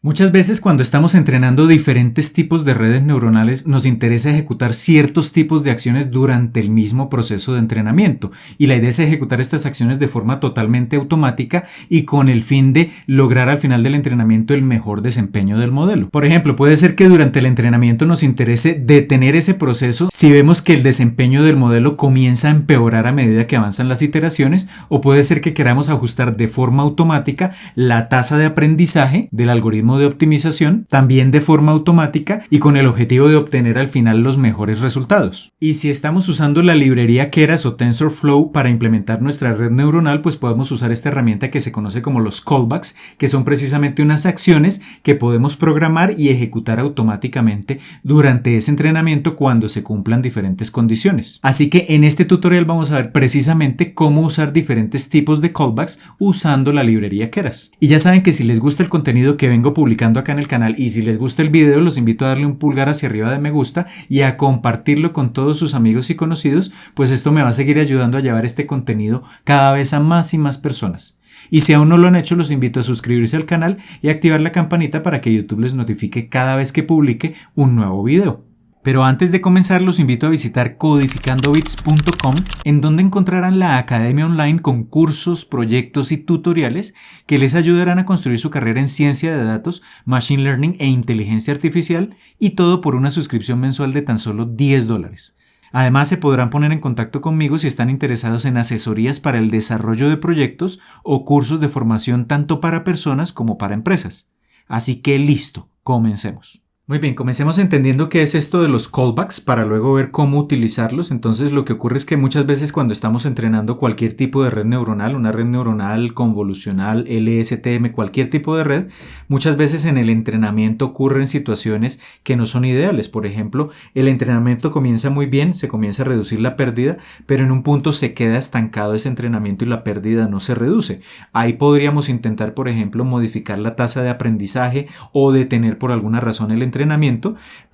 Muchas veces cuando estamos entrenando diferentes tipos de redes neuronales nos interesa ejecutar ciertos tipos de acciones durante el mismo proceso de entrenamiento y la idea es ejecutar estas acciones de forma totalmente automática y con el fin de lograr al final del entrenamiento el mejor desempeño del modelo. Por ejemplo, puede ser que durante el entrenamiento nos interese detener ese proceso si vemos que el desempeño del modelo comienza a empeorar a medida que avanzan las iteraciones, o puede ser que queramos ajustar de forma automática la tasa de aprendizaje del algoritmo de optimización, también de forma automática y con el objetivo de obtener al final los mejores resultados. Y si estamos usando la librería Keras o TensorFlow para implementar nuestra red neuronal, pues podemos usar esta herramienta que se conoce como los callbacks, que son precisamente unas acciones que podemos programar y ejecutar automáticamente durante ese entrenamiento cuando se cumplan diferentes condiciones. Así que en este tutorial vamos a ver precisamente cómo usar diferentes tipos de callbacks usando la librería Keras. Y ya saben que si les gusta el contenido que vengo publicando acá en el canal y si les gusta el video, los invito a darle un pulgar hacia arriba de me gusta y a compartirlo con todos sus amigos y conocidos, pues esto me va a seguir ayudando a llevar este contenido cada vez a más y más personas. Y si aún no lo han hecho, los invito a suscribirse al canal y activar la campanita para que YouTube les notifique cada vez que publique un nuevo video. Pero antes de comenzar, los invito a visitar codificandobits.com, en donde encontrarán la academia online con cursos, proyectos y tutoriales que les ayudarán a construir su carrera en ciencia de datos, machine learning e inteligencia artificial, y todo por una suscripción mensual de tan solo $10. Además, se podrán poner en contacto conmigo si están interesados en asesorías para el desarrollo de proyectos o cursos de formación tanto para personas como para empresas. Así que listo, comencemos. Muy bien, comencemos entendiendo qué es esto de los callbacks para luego ver cómo utilizarlos. Entonces, lo que ocurre es que muchas veces cuando estamos entrenando cualquier tipo de red neuronal, una red neuronal convolucional, LSTM, cualquier tipo de red, muchas veces en el entrenamiento ocurren situaciones que no son ideales. Por ejemplo, el entrenamiento comienza muy bien, se comienza a reducir la pérdida, pero en un punto se queda estancado ese entrenamiento y la pérdida no se reduce. Ahí podríamos intentar, por ejemplo, modificar la tasa de aprendizaje o detener por alguna razón el entrenamiento,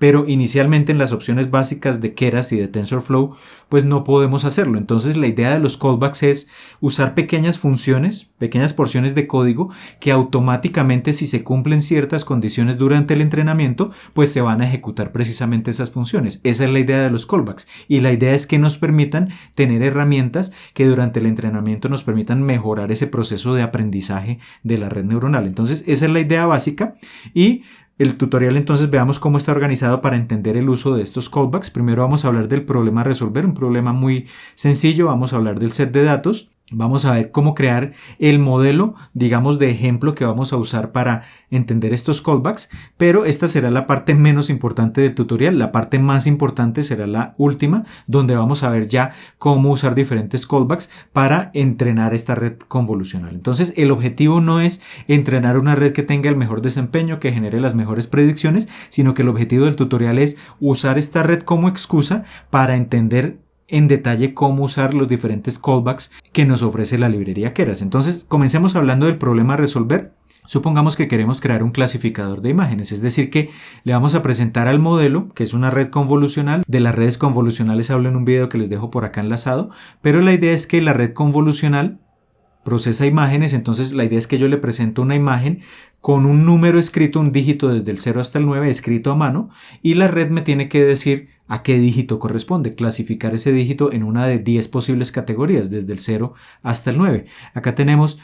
pero inicialmente en las opciones básicas de Keras y de TensorFlow pues no podemos hacerlo. Entonces la idea de los callbacks es usar pequeñas funciones, pequeñas porciones de código que automáticamente, si se cumplen ciertas condiciones durante el entrenamiento, pues se van a ejecutar precisamente esas funciones. Esa es la idea de los callbacks, y la idea es que nos permitan tener herramientas que durante el entrenamiento nos permitan mejorar ese proceso de aprendizaje de la red neuronal. Entonces esa es la idea básica, y el tutorial entonces veamos cómo está organizado para entender el uso de estos callbacks. Primero vamos a hablar del problema a resolver, un problema muy sencillo. Vamos a hablar del set de datos. Vamos a ver cómo crear el modelo, digamos, de ejemplo que vamos a usar para entender estos callbacks, pero esta será la parte menos importante del tutorial. La parte más importante será la última, donde vamos a ver ya cómo usar diferentes callbacks para entrenar esta red convolucional. Entonces, el objetivo no es entrenar una red que tenga el mejor desempeño, que genere las mejores predicciones, sino que el objetivo del tutorial es usar esta red como excusa para entender en detalle cómo usar los diferentes callbacks que nos ofrece la librería Keras. Entonces, comencemos hablando del problema a resolver. Supongamos que queremos crear un clasificador de imágenes, es decir que le vamos a presentar al modelo, que es una red convolucional. De las redes convolucionales hablo en un video que les dejo por acá enlazado, pero la idea es que la red convolucional procesa imágenes. Entonces la idea es que yo le presento una imagen con un número escrito, un dígito desde el 0 hasta el 9 escrito a mano, y la red me tiene que decir a qué dígito corresponde, clasificar ese dígito en una de 10 posibles categorías, desde el 0 hasta el 9. Acá tenemos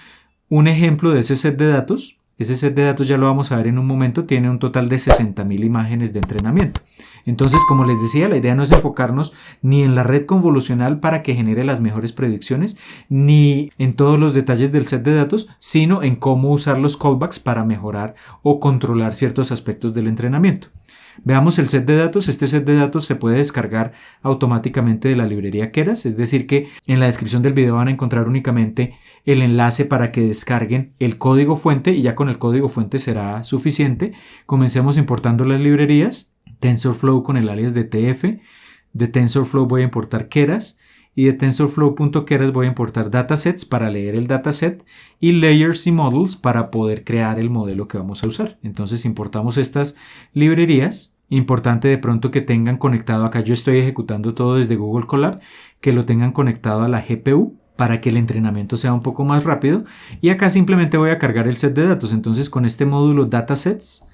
un ejemplo de ese set de datos. Ese set de datos ya lo vamos a ver en un momento, tiene un total de 60.000 imágenes de entrenamiento. Entonces, como les decía, la idea no es enfocarnos ni en la red convolucional para que genere las mejores predicciones, ni en todos los detalles del set de datos, sino en cómo usar los callbacks para mejorar o controlar ciertos aspectos del entrenamiento. Veamos el set de datos. Este set de datos se puede descargar automáticamente de la librería Keras, es decir que en la descripción del video van a encontrar únicamente el enlace para que descarguen el código fuente, y ya con el código fuente será suficiente. Comencemos importando las librerías. TensorFlow con el alias de TF. De TensorFlow voy a importar Keras, y de TensorFlow.Keras voy a importar datasets para leer el dataset, y layers y models para poder crear el modelo que vamos a usar. Entonces importamos estas librerías. Importante de pronto que tengan conectado, acá yo estoy ejecutando todo desde Google Colab, que lo tengan conectado a la GPU. para que el entrenamiento sea un poco más rápido. Y acá simplemente voy a cargar el set de datos. Entonces con este módulo datasets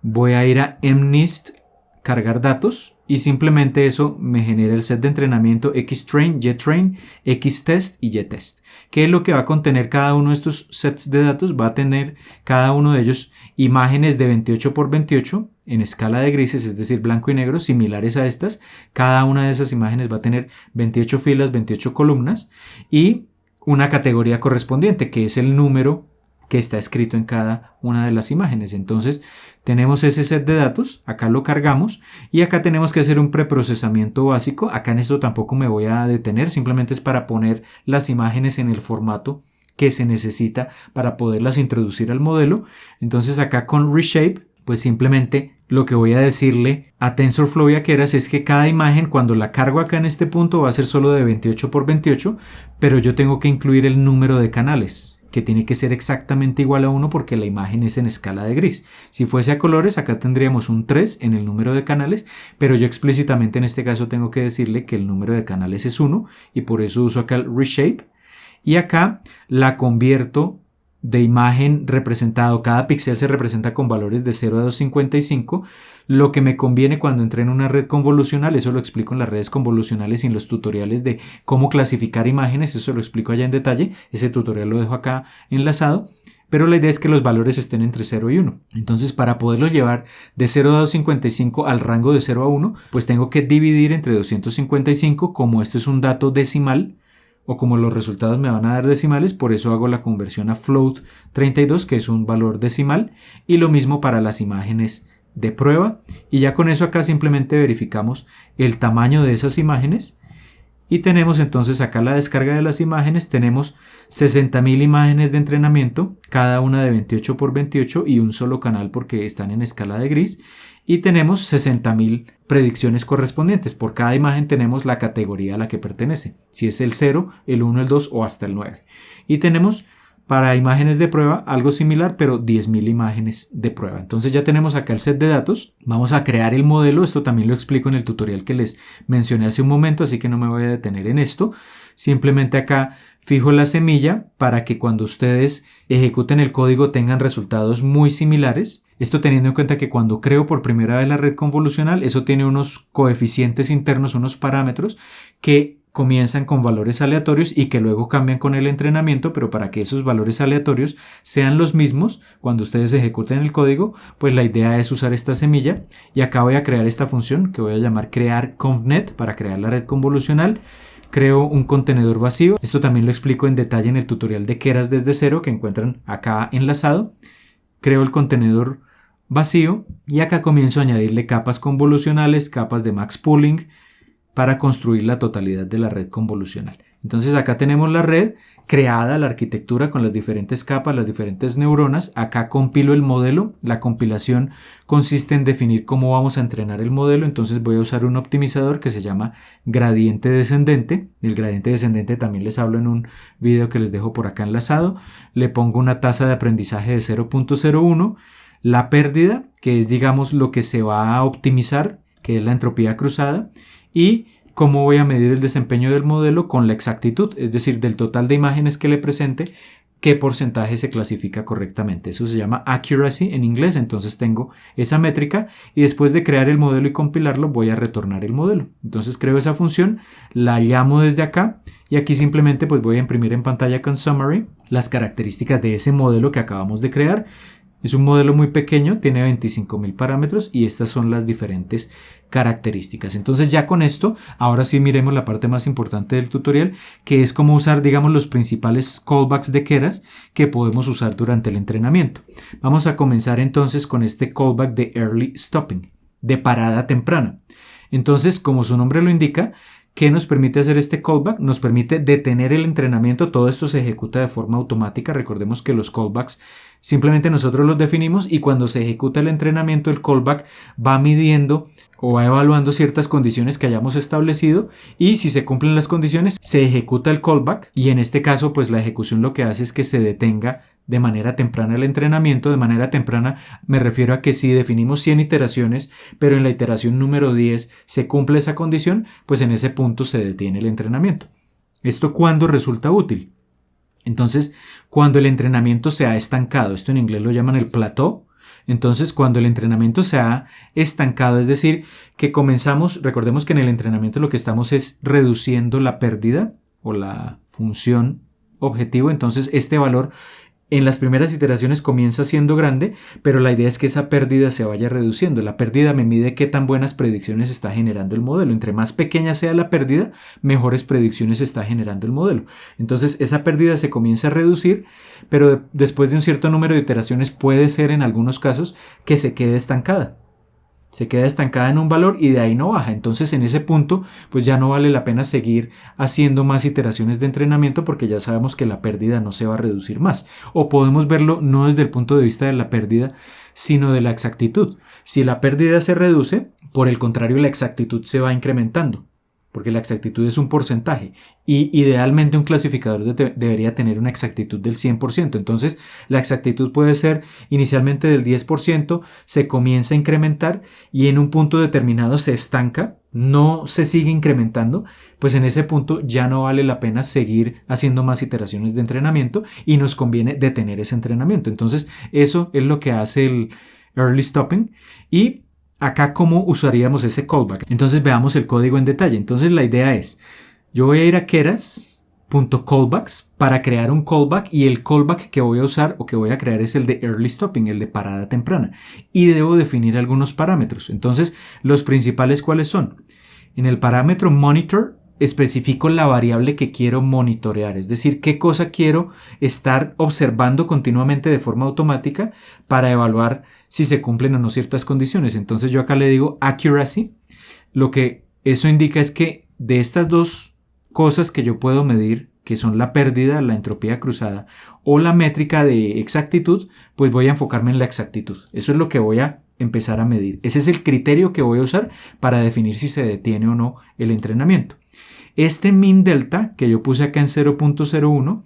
voy a ir a mnist cargar datos y simplemente eso me genera el set de entrenamiento xtrain, ytrain, xtest y ytest. ¿Qué es lo que va a contener cada uno de estos sets de datos? Va a tener cada uno de ellos imágenes de 28 por 28 en escala de grises, es decir, blanco y negro, similares a estas. Cada una de esas imágenes va a tener 28 filas, 28 columnas y una categoría correspondiente, que es el número que está escrito en cada una de las imágenes. Entonces tenemos ese set de datos, acá lo cargamos y acá tenemos que hacer un preprocesamiento básico. Acá en esto tampoco me voy a detener, simplemente es para poner las imágenes en el formato que se necesita para poderlas introducir al modelo. Entonces acá con reshape, pues simplemente lo que voy a decirle a TensorFlow y a Keras es que cada imagen, cuando la cargo acá en este punto, va a ser solo de 28 por 28, pero yo tengo que incluir el número de canales, que tiene que ser exactamente igual a 1 porque la imagen es en escala de gris. Si fuese a colores, acá tendríamos un 3 en el número de canales, pero yo explícitamente en este caso tengo que decirle que el número de canales es 1 y por eso uso acá el reshape. Y acá la convierto de imagen representado, cada píxel se representa con valores de 0 a 255. Lo que me conviene cuando entreno una red convolucional, eso lo explico en las redes convolucionales y en los tutoriales de cómo clasificar imágenes, eso lo explico allá en detalle, ese tutorial lo dejo acá enlazado, pero la idea es que los valores estén entre 0 y 1. Entonces, para poderlo llevar de 0 a 255 al rango de 0 a 1, pues tengo que dividir entre 255, como esto es un dato decimal, o como los resultados me van a dar decimales, por eso hago la conversión a float 32, que es un valor decimal, y lo mismo para las imágenes de prueba, y ya con eso acá simplemente verificamos el tamaño de esas imágenes, y tenemos entonces acá la descarga de las imágenes. Tenemos 60.000 imágenes de entrenamiento, cada una de 28 por 28 y un solo canal porque están en escala de gris, y tenemos 60.000 predicciones correspondientes. Por cada imagen tenemos la categoría a la que pertenece, si es el 0, el 1, el 2 o hasta el 9. Y tenemos para imágenes de prueba algo similar, pero 10.000 imágenes de prueba. Entonces ya tenemos acá el set de datos. Vamos a crear el modelo. Esto también lo explico en el tutorial que les mencioné hace un momento, así que no me voy a detener en esto. Simplemente acá fijo la semilla para que cuando ustedes ejecuten el código tengan resultados muy similares. Esto teniendo en cuenta que cuando creo por primera vez la red convolucional, eso tiene unos coeficientes internos, unos parámetros que comienzan con valores aleatorios y que luego cambian con el entrenamiento, pero para que esos valores aleatorios sean los mismos cuando ustedes ejecuten el código, pues la idea es usar esta semilla. Y acá voy a crear esta función que voy a llamar crear convnet para crear la red convolucional. Creo un contenedor vacío. Esto también lo explico en detalle en el tutorial de Keras desde cero que encuentran acá enlazado. Creo el contenedor vacío y acá comienzo a añadirle capas convolucionales, capas de max pooling para construir la totalidad de la red convolucional. Entonces acá tenemos la red creada, la arquitectura con las diferentes capas, las diferentes neuronas. Acá compilo el modelo. La compilación consiste en definir cómo vamos a entrenar el modelo. Entonces voy a usar un optimizador que se llama gradiente descendente. El gradiente descendente también les hablo en un video que les dejo por acá enlazado. Le pongo una tasa de aprendizaje de 0.01. La pérdida, que es digamos lo que se va a optimizar, que es la entropía cruzada. Y cómo voy a medir el desempeño del modelo con la exactitud, es decir, del total de imágenes que le presente, qué porcentaje se clasifica correctamente. Eso se llama accuracy en inglés. Entonces tengo esa métrica y después de crear el modelo y compilarlo voy a retornar el modelo. Entonces creo esa función, la llamo desde acá y aquí simplemente pues voy a imprimir en pantalla con summary las características de ese modelo que acabamos de crear. Es un modelo muy pequeño, tiene 25.000 parámetros y estas son las diferentes características. Entonces ya con esto, ahora sí miremos la parte más importante del tutorial, que es cómo usar, digamos, los principales callbacks de Keras que podemos usar durante el entrenamiento. Vamos a comenzar entonces con este callback de early stopping, de parada temprana. Entonces, como su nombre lo indica, ¿qué nos permite hacer este callback? Nos permite detener el entrenamiento. Todo esto se ejecuta de forma automática. Recordemos que los callbacks simplemente nosotros los definimos y cuando se ejecuta el entrenamiento, el callback va midiendo o va evaluando ciertas condiciones que hayamos establecido y si se cumplen las condiciones, se ejecuta el callback y en este caso, pues la ejecución lo que hace es que se detenga de manera temprana el entrenamiento. De manera temprana me refiero a que si definimos 100 iteraciones, pero en la iteración número 10 se cumple esa condición, pues en ese punto se detiene el entrenamiento. ¿Esto cuándo resulta útil? Entonces, cuando el entrenamiento se ha estancado, esto en inglés lo llaman el plateau. Entonces, cuando el entrenamiento se ha estancado, es decir, que comenzamos, recordemos que en el entrenamiento lo que estamos es reduciendo la pérdida o la función objetivo, entonces este valor en las primeras iteraciones comienza siendo grande, pero la idea es que esa pérdida se vaya reduciendo. La pérdida me mide qué tan buenas predicciones está generando el modelo. Entre más pequeña sea la pérdida, mejores predicciones está generando el modelo. Entonces esa pérdida se comienza a reducir, pero después de un cierto número de iteraciones puede ser en algunos casos que se quede estancada. Se queda estancada en un valor y de ahí no baja. Entonces en ese punto pues ya no vale la pena seguir haciendo más iteraciones de entrenamiento porque ya sabemos que la pérdida no se va a reducir más. O podemos verlo no desde el punto de vista de la pérdida, sino de la exactitud. Si la pérdida se reduce, por el contrario la exactitud se va incrementando. Porque la exactitud es un porcentaje y idealmente un clasificador debería tener una exactitud del 100%. Entonces la exactitud puede ser inicialmente del 10%, se comienza a incrementar y en un punto determinado se estanca, no se sigue incrementando, pues en ese punto ya no vale la pena seguir haciendo más iteraciones de entrenamiento y nos conviene detener ese entrenamiento. Entonces eso es lo que hace el early stopping y acá cómo usaríamos ese callback. Entonces veamos el código en detalle. Entonces la idea es, yo voy a ir a keras.callbacks para crear un callback y el callback que voy a usar o que voy a crear es el de early stopping, el de parada temprana. Y debo definir algunos parámetros. Entonces los principales ¿cuáles son? En el parámetro monitor especifico la variable que quiero monitorear, es decir, qué cosa quiero estar observando continuamente de forma automática para evaluar si se cumplen o no ciertas condiciones. Entonces yo acá le digo accuracy. Lo que eso indica es que de estas dos cosas que yo puedo medir, que son la pérdida, la entropía cruzada o la métrica de exactitud, pues voy a enfocarme en la exactitud. Eso es lo que voy a empezar a medir. Ese es el criterio que voy a usar para definir si se detiene o no el entrenamiento. Este min delta que yo puse acá en 0.01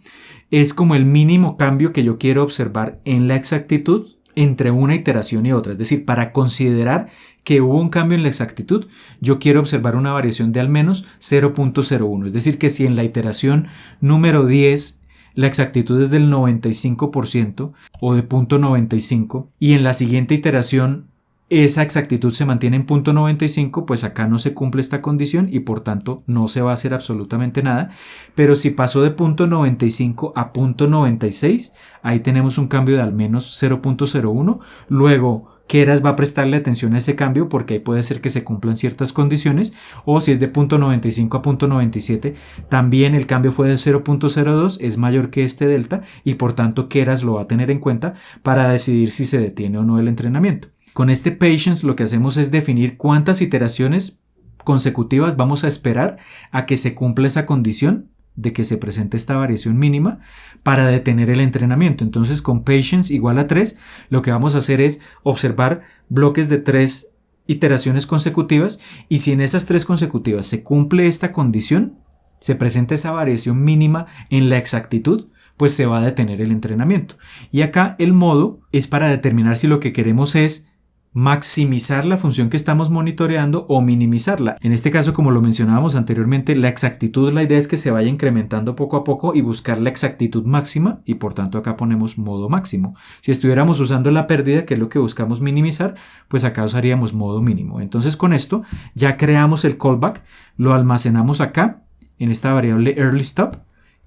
es como el mínimo cambio que yo quiero observar en la exactitud entre una iteración y otra. Es decir, para considerar que hubo un cambio en la exactitud, yo quiero observar una variación de al menos 0.01. Es decir, que si en la iteración número 10 la exactitud es del 95% o de 0.95 y en la siguiente iteración esa exactitud se mantiene en 0.95, pues acá no se cumple esta condición y por tanto no se va a hacer absolutamente nada. Pero si pasó de 0.95 a 0.96, ahí tenemos un cambio de al menos 0.01. Luego Keras va a prestarle atención a ese cambio porque ahí puede ser que se cumplan ciertas condiciones, o si es de 0.95 a 0.97 también el cambio fue de 0.02, es mayor que este delta y por tanto Keras lo va a tener en cuenta para decidir si se detiene o no el entrenamiento. Con este patience lo que hacemos es definir cuántas iteraciones consecutivas vamos a esperar a que se cumpla esa condición de que se presente esta variación mínima para detener el entrenamiento. Entonces con patience igual a 3 lo que vamos a hacer es observar bloques de 3 iteraciones consecutivas y si en esas 3 consecutivas se cumple esta condición, se presenta esa variación mínima en la exactitud, pues se va a detener el entrenamiento. Y acá el modo es para determinar si lo que queremos es maximizar la función que estamos monitoreando o minimizarla. En este caso, como lo mencionábamos anteriormente, la exactitud, la idea es que se vaya incrementando poco a poco y buscar la exactitud máxima y por tanto acá ponemos modo máximo. Si estuviéramos usando la pérdida, que es lo que buscamos minimizar, pues acá usaríamos modo mínimo. Entonces con esto ya creamos el callback, lo almacenamos acá en esta variable early stop.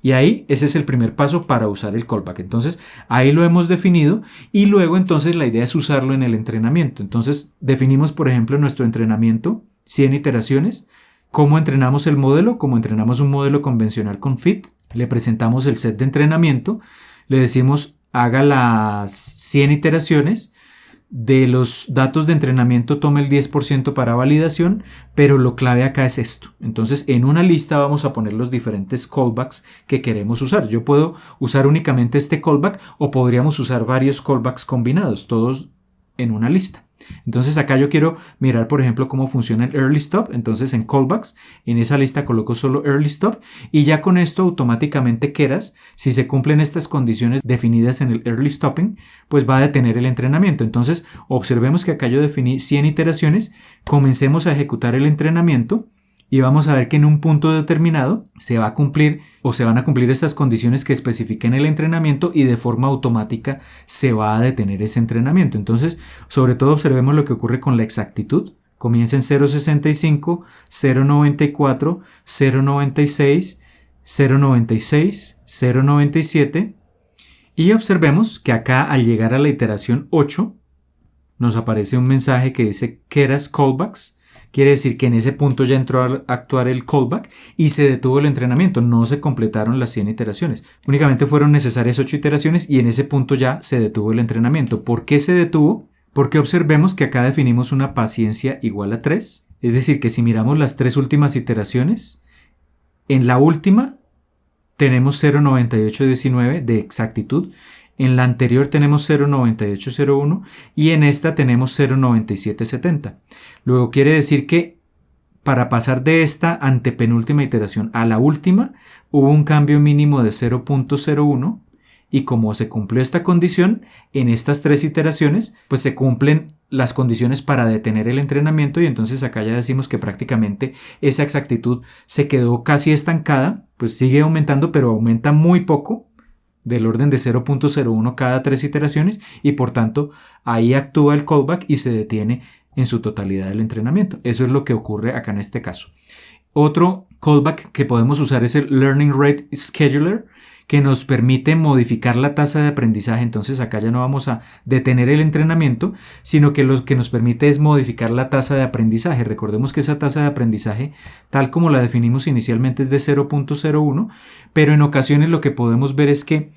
Y ahí ese es el primer paso para usar el callback. Entonces ahí lo hemos definido y luego entonces la idea es usarlo en el entrenamiento. Entonces definimos por ejemplo en nuestro entrenamiento 100 iteraciones. ¿Cómo entrenamos el modelo? Como entrenamos un modelo convencional con fit, le presentamos el set de entrenamiento, le decimos haga las 100 iteraciones. De los datos de entrenamiento toma el 10% para validación, pero lo clave acá es esto. Entonces en una lista vamos a poner los diferentes callbacks que queremos usar. Yo puedo usar únicamente este callback o podríamos usar varios callbacks combinados, todos en una lista. Entonces acá yo quiero mirar por ejemplo cómo funciona el early stop. Entonces en callbacks en esa lista coloco solo early stop y ya con esto automáticamente Keras, si se cumplen estas condiciones definidas en el early stopping, pues va a detener el entrenamiento. Entonces observemos que acá yo definí 100 iteraciones, comencemos a ejecutar el entrenamiento y vamos a ver que en un punto determinado se va a cumplir o se van a cumplir estas condiciones que especifiqué en el entrenamiento y de forma automática se va a detener ese entrenamiento. Entonces, sobre todo observemos lo que ocurre con la exactitud. Comienza en 0.65, 0.94, 0.96, 0.96, 0.97 y observemos que acá al llegar a la iteración 8 nos aparece un mensaje que dice Keras callbacks. Quiere decir que en ese punto ya entró a actuar el callback y se detuvo el entrenamiento. No se completaron las 100 iteraciones. Únicamente fueron necesarias 8 iteraciones y en ese punto ya se detuvo el entrenamiento. ¿Por qué se detuvo? Porque observemos que acá definimos una paciencia igual a 3. Es decir, que si miramos las 3 últimas iteraciones, en la última tenemos 0.9819 de exactitud. En la anterior tenemos 0.9801 y en esta tenemos 0.9770. Luego quiere decir que para pasar de esta antepenúltima iteración a la última hubo un cambio mínimo de 0.01 y como se cumplió esta condición, en estas 3 iteraciones pues se cumplen las condiciones para detener el entrenamiento y entonces acá ya decimos que prácticamente esa exactitud se quedó casi estancada, pues sigue aumentando pero aumenta muy poco, del orden de 0.01 cada 3 iteraciones y por tanto ahí actúa el callback y se detiene en su totalidad el entrenamiento. Eso es lo que ocurre acá en este caso. Otro callback que podemos usar es el Learning Rate Scheduler, que nos permite modificar la tasa de aprendizaje. Entonces acá ya no vamos a detener el entrenamiento, sino que lo que nos permite es modificar la tasa de aprendizaje. Recordemos que esa tasa de aprendizaje, tal como la definimos inicialmente, es de 0.01, pero en ocasiones lo que podemos ver es que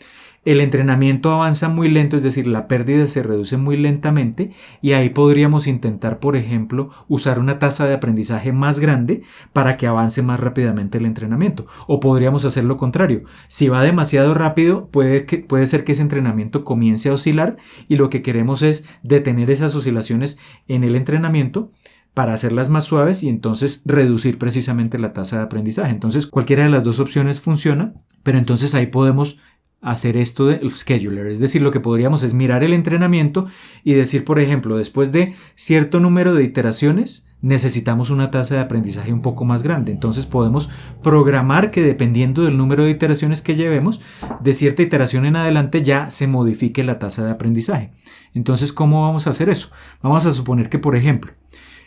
el entrenamiento avanza muy lento, es decir, la pérdida se reduce muy lentamente y ahí podríamos intentar, por ejemplo, usar una tasa de aprendizaje más grande para que avance más rápidamente el entrenamiento. O podríamos hacer lo contrario. Si va demasiado rápido, puede ser que ese entrenamiento comience a oscilar y lo que queremos es detener esas oscilaciones en el entrenamiento para hacerlas más suaves y entonces reducir precisamente la tasa de aprendizaje. Entonces, cualquiera de las dos opciones funciona, pero entonces ahí podemos hacer esto del scheduler, es decir, lo que podríamos es mirar el entrenamiento y decir, por ejemplo, después de cierto número de iteraciones necesitamos una tasa de aprendizaje un poco más grande, entonces podemos programar que dependiendo del número de iteraciones que llevemos, de cierta iteración en adelante ya se modifique la tasa de aprendizaje. Entonces, ¿cómo vamos a hacer eso? Vamos a suponer que, por ejemplo,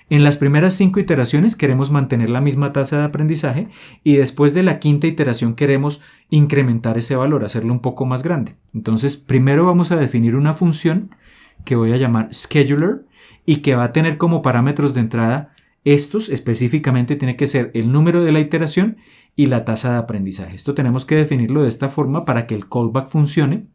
en las primeras 5 iteraciones queremos mantener la misma tasa de aprendizaje y después de la 5ª iteración queremos incrementar ese valor, hacerlo un poco más grande. Entonces, primero vamos a definir una función que voy a llamar scheduler y que va a tener como parámetros de entrada estos, específicamente tiene que ser el número de la iteración y la tasa de aprendizaje. Esto tenemos que definirlo de esta forma para que el callback funcione.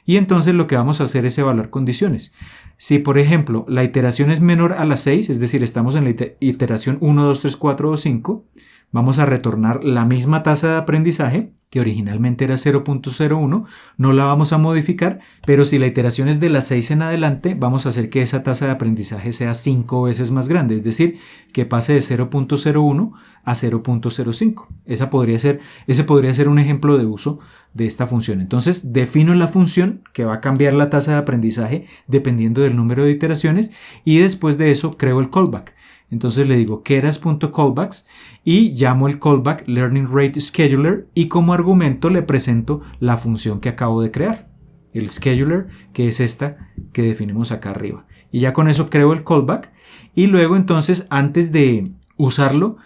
Y entonces lo que vamos a hacer es evaluar condiciones. Si por ejemplo la iteración es menor a las 6, es decir, estamos en la iteración 1, 2, 3, 4 o 5, vamos a retornar la misma tasa de aprendizaje, que originalmente era 0.01, no la vamos a modificar, pero si la iteración es de las 6 en adelante, vamos a hacer que esa tasa de aprendizaje sea 5 veces más grande, es decir, que pase de 0.01 a 0.05. Ese podría ser un ejemplo de uso de esta función. Entonces, defino la función que va a cambiar la tasa de aprendizaje dependiendo del número de iteraciones y después de eso creo el callback. Entonces le digo keras.callbacks y llamo el callback Learning Rate Scheduler y como argumento le presento la función que acabo de crear, el scheduler, que es esta que definimos acá arriba. Y ya con eso creo el callback y luego entonces antes de usarlo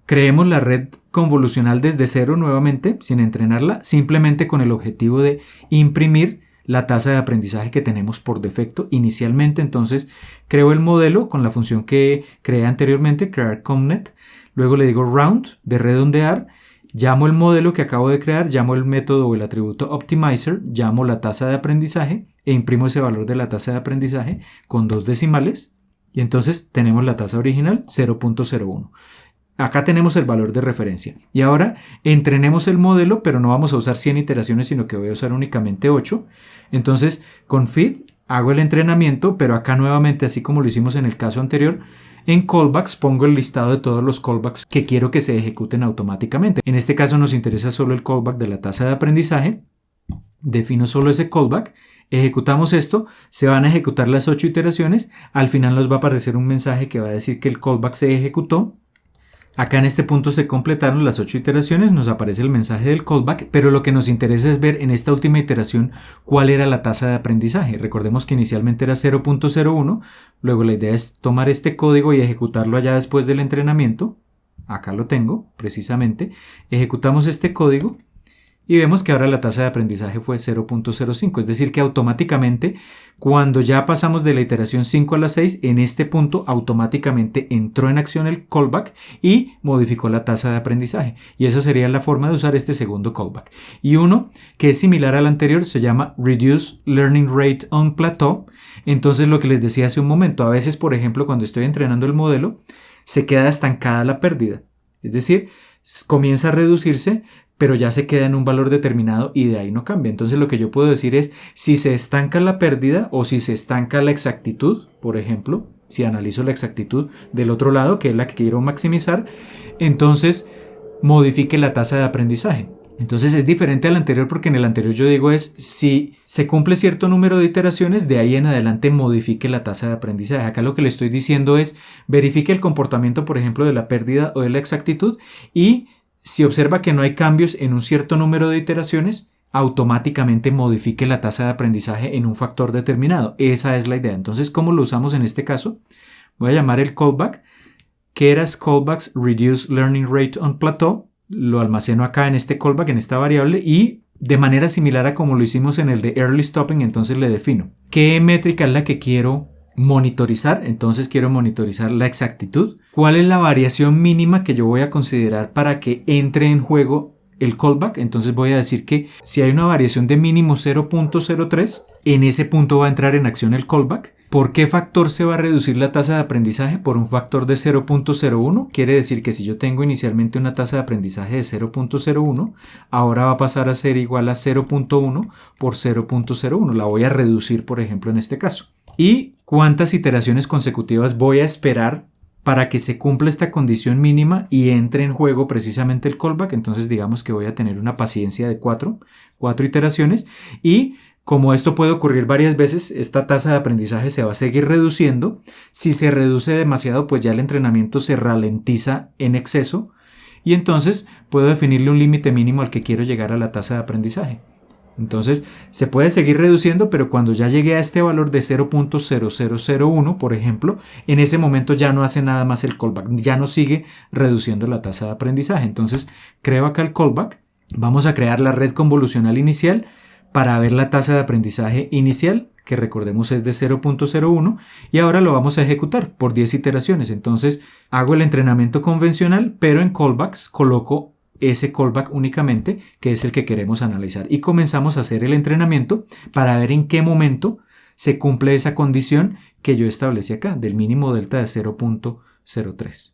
creemos la red convolucional desde cero nuevamente sin entrenarla, simplemente con el objetivo de imprimir la tasa de aprendizaje que tenemos por defecto inicialmente. Entonces creo el modelo con la función que creé anteriormente, crear COMNET, luego le digo round de redondear, llamo el modelo que acabo de crear, llamo el método o el atributo optimizer, llamo la tasa de aprendizaje e imprimo ese valor de la tasa de aprendizaje con 2 decimales y entonces tenemos la tasa original 0.01. Acá tenemos el valor de referencia y ahora entrenemos el modelo, pero no vamos a usar 100 iteraciones sino que voy a usar únicamente 8. Entonces con feed hago el entrenamiento, pero acá nuevamente, así como lo hicimos en el caso anterior, en callbacks pongo el listado de todos los callbacks que quiero que se ejecuten automáticamente. En este caso nos interesa solo el callback de la tasa de aprendizaje, defino solo ese callback. Ejecutamos esto, se van a ejecutar las 8 iteraciones, al final nos va a aparecer un mensaje que va a decir que el callback se ejecutó. Acá en este punto se completaron las 8 iteraciones, nos aparece el mensaje del callback, pero lo que nos interesa es ver en esta última iteración cuál era la tasa de aprendizaje. Recordemos que inicialmente era 0.01, luego la idea es tomar este código y ejecutarlo allá después del entrenamiento. Acá lo tengo, precisamente. Ejecutamos este código y vemos que ahora la tasa de aprendizaje fue 0.05, es decir que automáticamente cuando ya pasamos de la iteración 5 a la 6, en este punto automáticamente entró en acción el callback y modificó la tasa de aprendizaje, y esa sería la forma de usar este segundo callback. Y uno que es similar al anterior se llama Reduce Learning Rate on Plateau. Entonces lo que les decía hace un momento, a veces por ejemplo cuando estoy entrenando el modelo se queda estancada la pérdida, es decir, comienza a reducirse, pero ya se queda en un valor determinado y de ahí no cambia. Entonces lo que yo puedo decir es, si se estanca la pérdida o si se estanca la exactitud, por ejemplo, si analizo la exactitud del otro lado, que es la que quiero maximizar, entonces modifique la tasa de aprendizaje. Entonces es diferente al anterior porque en el anterior yo digo es, si se cumple cierto número de iteraciones, de ahí en adelante modifique la tasa de aprendizaje. Acá lo que le estoy diciendo es, verifique el comportamiento, por ejemplo, de la pérdida o de la exactitud, y si observa que no hay cambios en un cierto número de iteraciones, automáticamente modifique la tasa de aprendizaje en un factor determinado. Esa es la idea. Entonces, ¿cómo lo usamos en este caso? Voy a llamar el callback, que era callbacks reduce learning rate on plateau. Lo almaceno acá en este callback, en esta variable, y de manera similar a como lo hicimos en el de early stopping, entonces le defino qué métrica es la que quiero monitorizar. Entonces quiero monitorizar la exactitud. ¿Cuál es la variación mínima que yo voy a considerar para que entre en juego el callback? Entonces voy a decir que si hay una variación de mínimo 0.03, en ese punto va a entrar en acción el callback. ¿Por qué factor se va a reducir la tasa de aprendizaje? Por un factor de 0.01. Quiere decir que si yo tengo inicialmente una tasa de aprendizaje de 0.01, ahora va a pasar a ser igual a 0.1 por 0.01. La voy a reducir, por ejemplo, en este caso. ¿Y cuántas iteraciones consecutivas voy a esperar para que se cumpla esta condición mínima y entre en juego precisamente el callback? Entonces digamos que voy a tener una paciencia de 4 iteraciones, y como esto puede ocurrir varias veces, esta tasa de aprendizaje se va a seguir reduciendo. Si se reduce demasiado, pues ya el entrenamiento se ralentiza en exceso, y entonces puedo definirle un límite mínimo al que quiero llegar a la tasa de aprendizaje. Entonces se puede seguir reduciendo, pero cuando ya llegue a este valor de 0.0001, por ejemplo, en ese momento ya no hace nada más el callback, ya no sigue reduciendo la tasa de aprendizaje. Entonces creo acá el callback, vamos a crear la red convolucional inicial para ver la tasa de aprendizaje inicial, que recordemos es de 0.01, y ahora lo vamos a ejecutar por 10 iteraciones. Entonces hago el entrenamiento convencional, pero en callbacks coloco ese callback únicamente, que es el que queremos analizar, y comenzamos a hacer el entrenamiento para ver en qué momento se cumple esa condición que yo establecí acá, del mínimo delta de 0.03.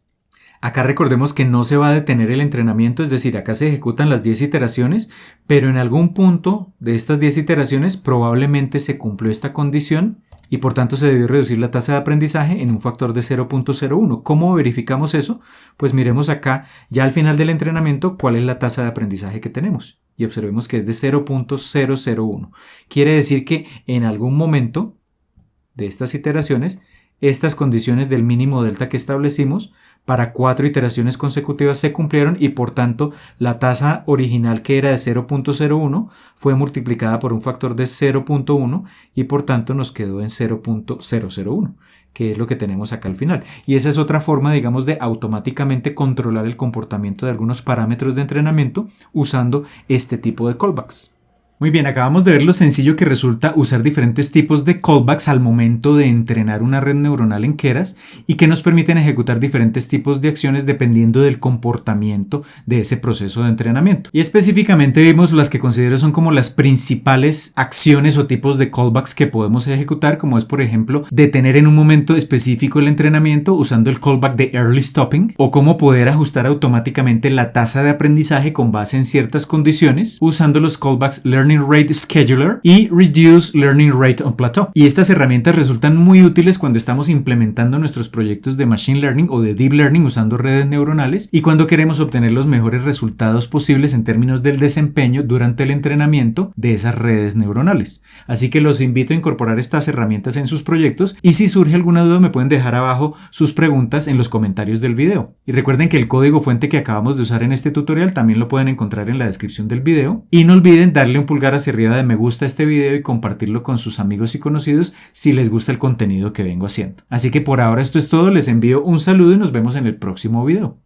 Acá recordemos que no se va a detener el entrenamiento, es decir, acá se ejecutan las 10 iteraciones, pero en algún punto de estas 10 iteraciones probablemente se cumplió esta condición y por tanto se debió reducir la tasa de aprendizaje en un factor de 0.01. ¿Cómo verificamos eso? Pues miremos acá ya al final del entrenamiento cuál es la tasa de aprendizaje que tenemos y observemos que es de 0.001. Quiere decir que en algún momento de estas iteraciones, estas condiciones del mínimo delta que establecimos para 4 iteraciones consecutivas se cumplieron y por tanto la tasa original, que era de 0.01, fue multiplicada por un factor de 0.1 y por tanto nos quedó en 0.001, que es lo que tenemos acá al final. Y esa es otra forma, digamos, de automáticamente controlar el comportamiento de algunos parámetros de entrenamiento usando este tipo de callbacks. Muy bien, acabamos de ver lo sencillo que resulta usar diferentes tipos de callbacks al momento de entrenar una red neuronal en Keras y que nos permiten ejecutar diferentes tipos de acciones dependiendo del comportamiento de ese proceso de entrenamiento. Y específicamente vimos las que considero son como las principales acciones o tipos de callbacks que podemos ejecutar, como es por ejemplo detener en un momento específico el entrenamiento usando el callback de early stopping, o cómo poder ajustar automáticamente la tasa de aprendizaje con base en ciertas condiciones usando los callbacks learning Learning Rate Scheduler y Reduce Learning Rate on Plateau. Y estas herramientas resultan muy útiles cuando estamos implementando nuestros proyectos de Machine Learning o de Deep Learning usando redes neuronales y cuando queremos obtener los mejores resultados posibles en términos del desempeño durante el entrenamiento de esas redes neuronales. Así que los invito a incorporar estas herramientas en sus proyectos y si surge alguna duda me pueden dejar abajo sus preguntas en los comentarios del video. Y recuerden que el código fuente que acabamos de usar en este tutorial también lo pueden encontrar en la descripción del video. Y no olviden darle un pulgar hacia arriba de me gusta a este video y compartirlo con sus amigos y conocidos si les gusta el contenido que vengo haciendo. Así que por ahora esto es todo, les envío un saludo y nos vemos en el próximo video.